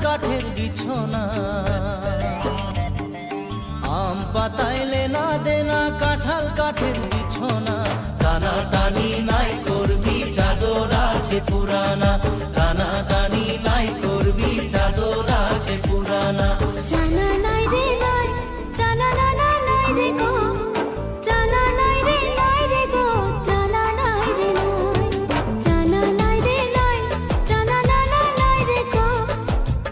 কাঠের বিছনা। আম পাতায় লেনা দেনা কাঁঠাল কাঠের বিছনা। টানা টানি নাই করবি চাদর আছে পুরানা। টানা টানি নাই করবি চাদর আছে পুরানা। জানা নাই রে নাই, জানা না না নাই রে গো, জানা নাই রে নাই রে গো, জানা নাই রে নাই, জানা নাই রে নাই, জানা না না নাই রে গো,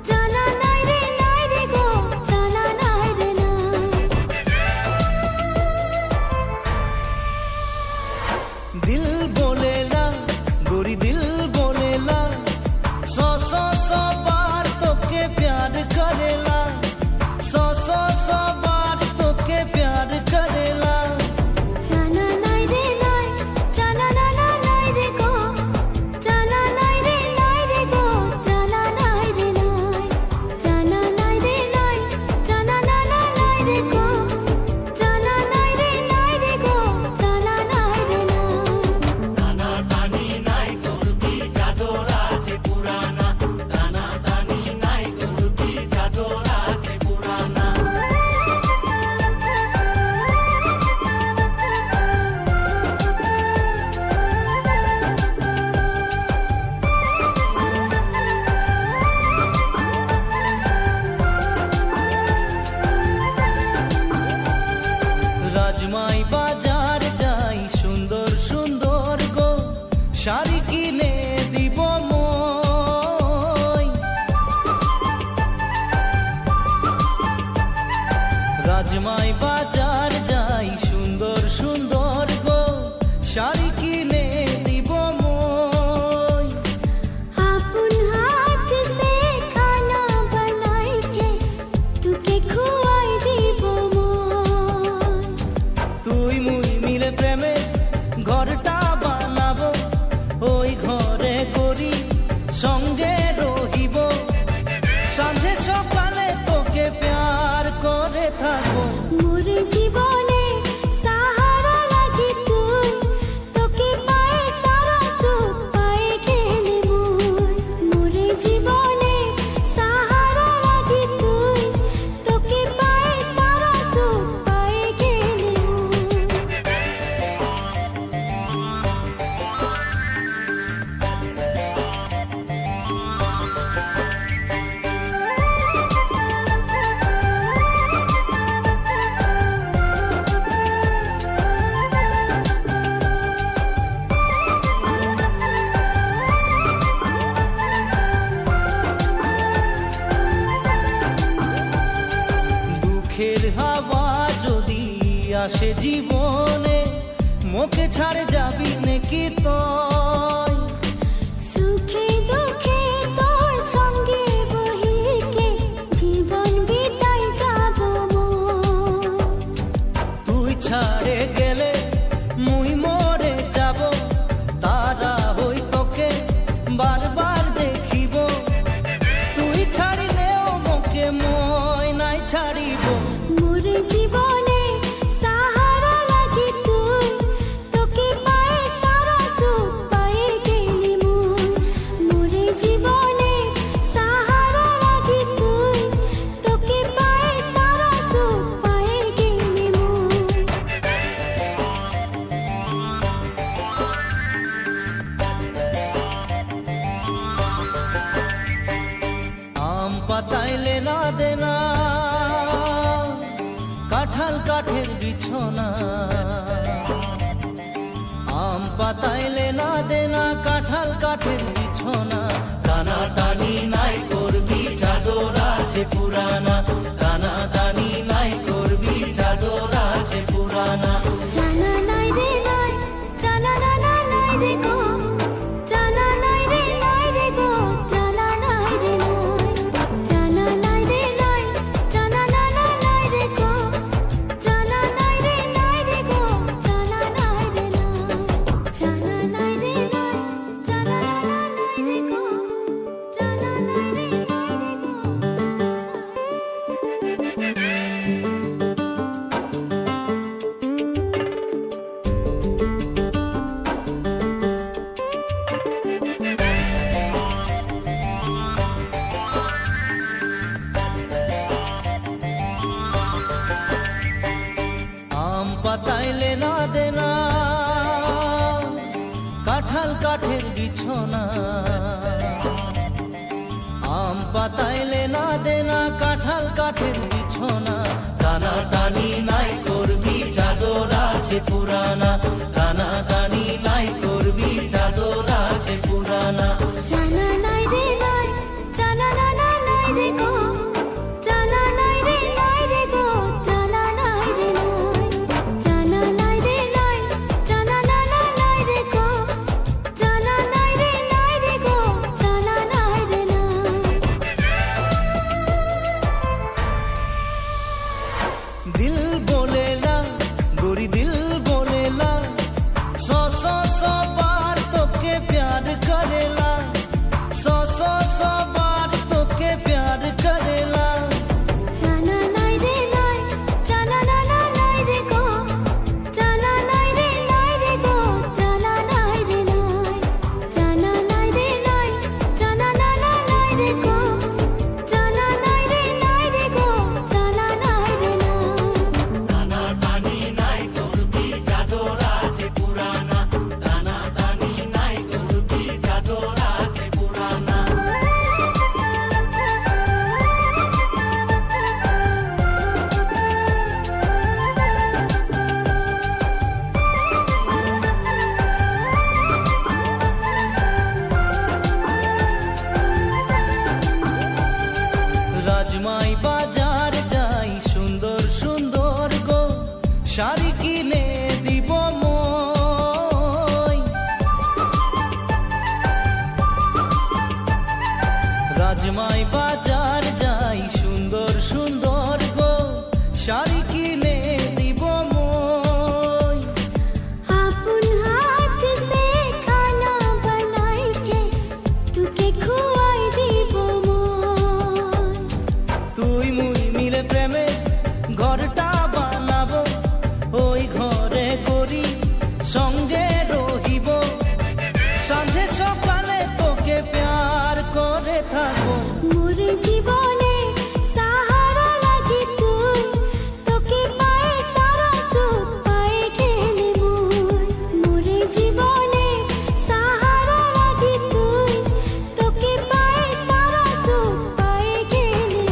জানা নাই রে নাই রে গো, জানা নাই রে নাই। दिल बोलेला गोरी दिल बोलेला, सौ सौ सौ बार तोके प्यार करेला। सौ सौ सौ बार तोके प्यार करेला। জানা নাই রে নাই, জানা না না নাই রে গো, জানা নাই রে নাই রে গো, জানা নাই রে নাই, জানা নাই রে নাই, জানা না না নাই রে গো, জানা নাই রে নাই রে গো, জানা নাই রে নাই। টানা টানি নাই করবি চাদর আছে পুরানা। টানা টানি নাই করবি চাদর আছে পুরানা। রাজমাই বাজার যাই সুন্দর সুন্দর গো, শাড়ি কিনে দিব মই। রাজমাই বাজার যাই সুন্দর সুন্দর গো, শাড়ি কিনে দিব মই। अपन हाथ से खाना बनाई के तुके खुआई दीबो मोय। তুই মুই মিলে প্রেমে ঘরটা বানাবো, ওই ঘরে করি সঙ্গে রহিব। সাঁঝে সকালে তোকে প্যার করে থাকবো। মোর জীবনে সাহারা লাগি তুই, তোকে পায়ে সারা সুখ পায়ে গেলি মোর। মোর জীবনে সাহারা লাগি তুই, তোকে পায়ে সারা সুখ পায়ে গেলি দুঃখের হাওয়া যদি আসে জীবনে, মোকে ছাড়ে যাবি নাকি তুই? সুখে দুঃখে তোর সঙ্গে বহিকে জীবন বিতাই যাব মোর। তুই ছাড়ে গেলে মুই মরে যাব, তারা হই তোকে বারবার দেখিব। তুই ছাড়িলেও মোকে মই নাই ছাড়িব। মোর জীবনে সাহারা লাগি তুই, তোকে পায়ে সারা সুখ পায়ে গেলি মোর। মোর জীবনে সাহারা লাগি তুই, তোকে পায়ে সারা সুখ পায়ে গেলি মোর। আম পাতায় লেনা দেনা কাঁঠাল কাঠের বিছনা। আম পাতায় লেনা দেনা কাঁঠাল কাঠের বিছনা। টানা টানি নাই করবি চাদর আছে পুরানা। টানা টানি নাই করবি চাদর আছে পুরানা। জানা নাই রে নাই, জানা না না নাই রে গো, জানা নাই রে নাই রে গো, জানা নাই রে নাই, জানা নাই রে নাই, জানা না না নাই রে গো, জানা নাই রে নাই রে গো, জানা নাই রে নাই, জানা নাই রে নাই, জানা না না নাই রে গো, জানা নাই রে নাই রে গো। বিছনা, আম পাতাইলে না দেনা কাঁঠাল কাঠের বিছনা, টানা টানি নাই করবি চাদর আছে পুরানা, টানা টানি নাই করবি চাদর আছে পুরানা। জানা নাই রে নাই, জানা না না নাই রে গো, জানা নাই রে নাই রে গো, জানা নাই রে নাই, জানা নাই রে নাই, জানা না না নাই রে গো, জানা নাই রে নাই রে গো, জানা নাই রে নাই। दिल बोलेला गोरी दिल बोलेला, सौ सौ सौ बार तोके प्यार करेला, सौ सौ सौ बार तोके प्यार करेला। জানা নাই রে নাই, জানা না না নাই রে গো, জানা নাই রে নাই রে গো, জানা নাই রে নাই, জানা নাই রে নাই, জানা না না নাই রে গো, জানা নাই রে নাই রে গো, জানা নাই রে নাই। টানা টানি নাই করবি চাদর আছে পুরানা, টানা টানি নাই করবি চাদর আছে পুরানা। রাজমাই বাজার যাই সুন্দর সুন্দর গো, শাড়ি কিনে দিব মই। রাজমাই বাজার যাই সুন্দর সুন্দর গো, শাড়ি কিনে দিব মই। अपन हाथ से खाना बनाई के तुके खुआई दीबो मोय। তুই মুই মিলে প্রেমে ঘরটা বানাবো, ওই ঘরে করি সঙ্গে রহিব, সাঁঝে সকালে তোকে প্যার করে থাকবো। মোর জীবনে সাহারা লাগি তুই, তোকে পায়ে সারা সুখ পায়ে গেলে মোর। মোর জীবনে সাহারা লাগি তুই, তোকে পায়ে সারা সুখ পায়ে গেলে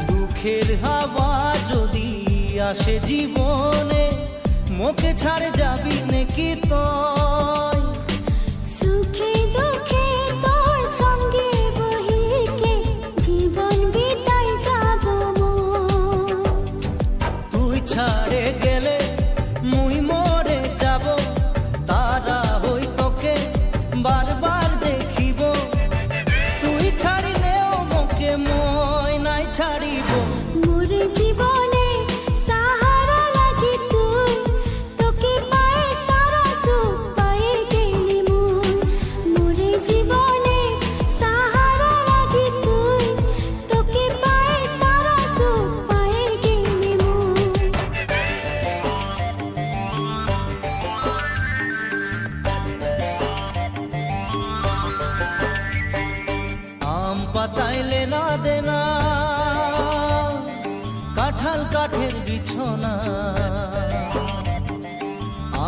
দুঃখের হাওয়া যদি আসে জীবনে, মোকে ছাড়ে যাবি নাকি তয়? সুখে দুঃখে তোর সঙ্গে বহিকে জীবন বিতাই যাব মোর। তুই ছাড়ে গেলে মুই মরে যাব, তারা হই তোকে বারবার দেখিব, তুই ছাড়িলেও মোকে মই নাই ছাড়িব। মোর জীবনে সাহারা লাগি তুই, তোকে পায়ে সারা সুখ পায়ে গেলি মোর। মোর জীবনে সাহারা লাগি তুই, তোকে পায়ে সারা সুখ পায়ে গেলি মোর। আম পাতাইলে না দেনা কাঁঠাল কাঠের বিছনা,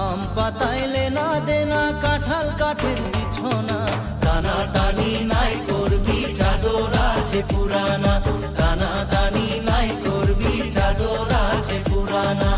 আম পাতাইলে না দেনা কাঁঠাল কাঠের বিছনা, টানা টানি নাই করবি চাদর আছে পুরানা, টানা টানি নাই করবি চাদর আছে পুরানা।